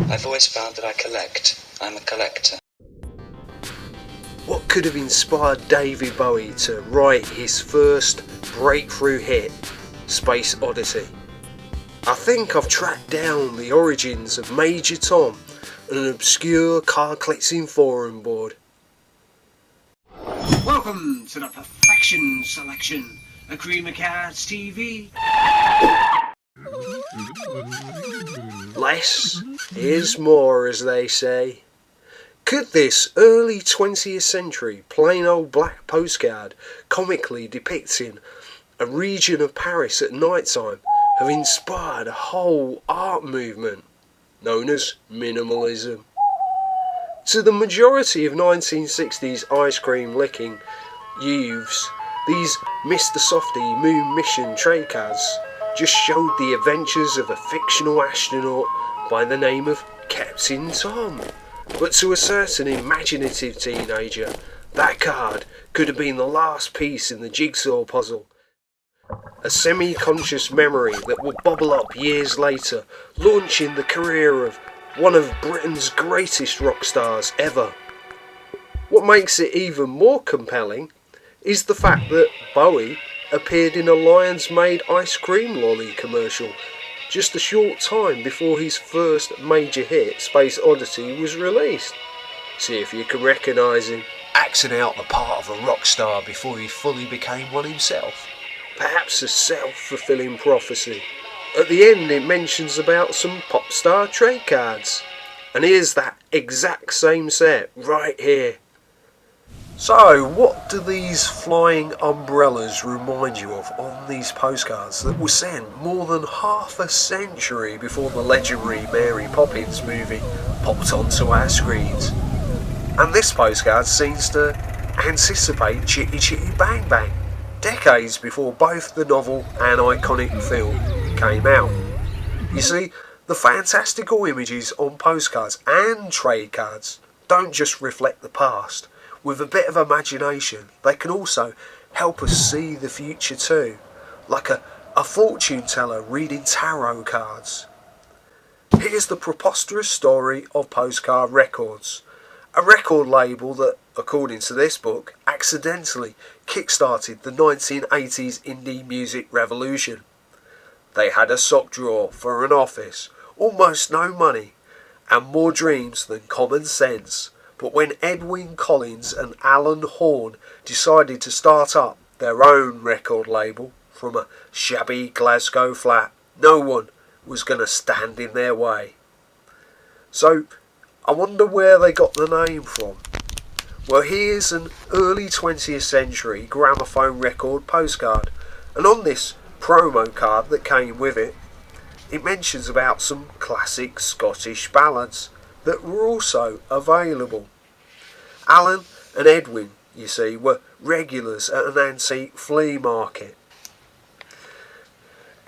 I've always found that I collect. I'm a collector. What could have inspired David Bowie to write his first breakthrough hit, Space Oddity? I think I've tracked down the origins of Major Tom on an obscure card collecting forum board. Welcome to the Perfection Selection, a Cream of Cards TV. Less is more, as they say. Could this early 20th century plain old black postcard comically depicting a region of Paris at night time have inspired a whole art movement known as minimalism? To the majority of 1960s ice cream licking youths, these Mister Softee moon mission trade cards just showed the adventures of a fictional astronaut by the name of Captain Tom. But to a certain imaginative teenager, that card could have been the last piece in the jigsaw puzzle. A semi-conscious memory that will bubble up years later, launching the career of one of Britain's greatest rock stars ever. What makes it even more compelling is the fact that Bowie appeared in a Lion's Made ice cream lolly commercial just a short time before his first major hit, Space Oddity, was released. See if you can recognise him. Acting out the part of a rock star before he fully became one himself. Perhaps a self-fulfilling prophecy. At the end it mentions about some pop star trade cards. And here's that exact same set right here. So, what do these flying umbrellas remind you of on these postcards that were sent more than half a century before the legendary Mary Poppins movie popped onto our screens? And this postcard seems to anticipate Chitty Chitty Bang Bang, decades before both the novel and iconic film came out. You see, the fantastical images on postcards and trade cards don't just reflect the past. With a bit of imagination, they can also help us see the future too, like a fortune teller reading tarot cards. Here's the preposterous story of Postcard Records, a record label that, according to this book, accidentally kick-started the 1980s indie music revolution. They had a sock drawer for an office, almost no money, and more dreams than common sense. But when Edwyn Collins and Alan Horn decided to start up their own record label from a shabby Glasgow flat, no one was going to stand in their way. So, I wonder where they got the name from. Well, here's an early 20th century gramophone record postcard, and on this promo card that came with it, it mentions about some classic Scottish ballads that were also available. Alan and Edwin, you see, were regulars at an antique flea market.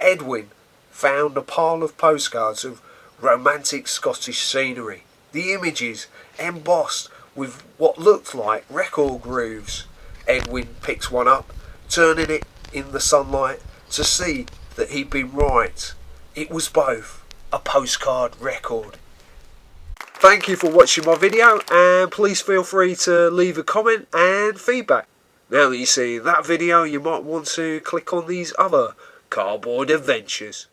Edwin found a pile of postcards of romantic Scottish scenery, the images embossed with what looked like record grooves. Edwin picked one up, turning it in the sunlight to see that he'd been right. It was both a postcard record. Thank you for watching my video, and please feel free to leave a comment and feedback. Now that you see that video, you might want to click on these other cardboard adventures.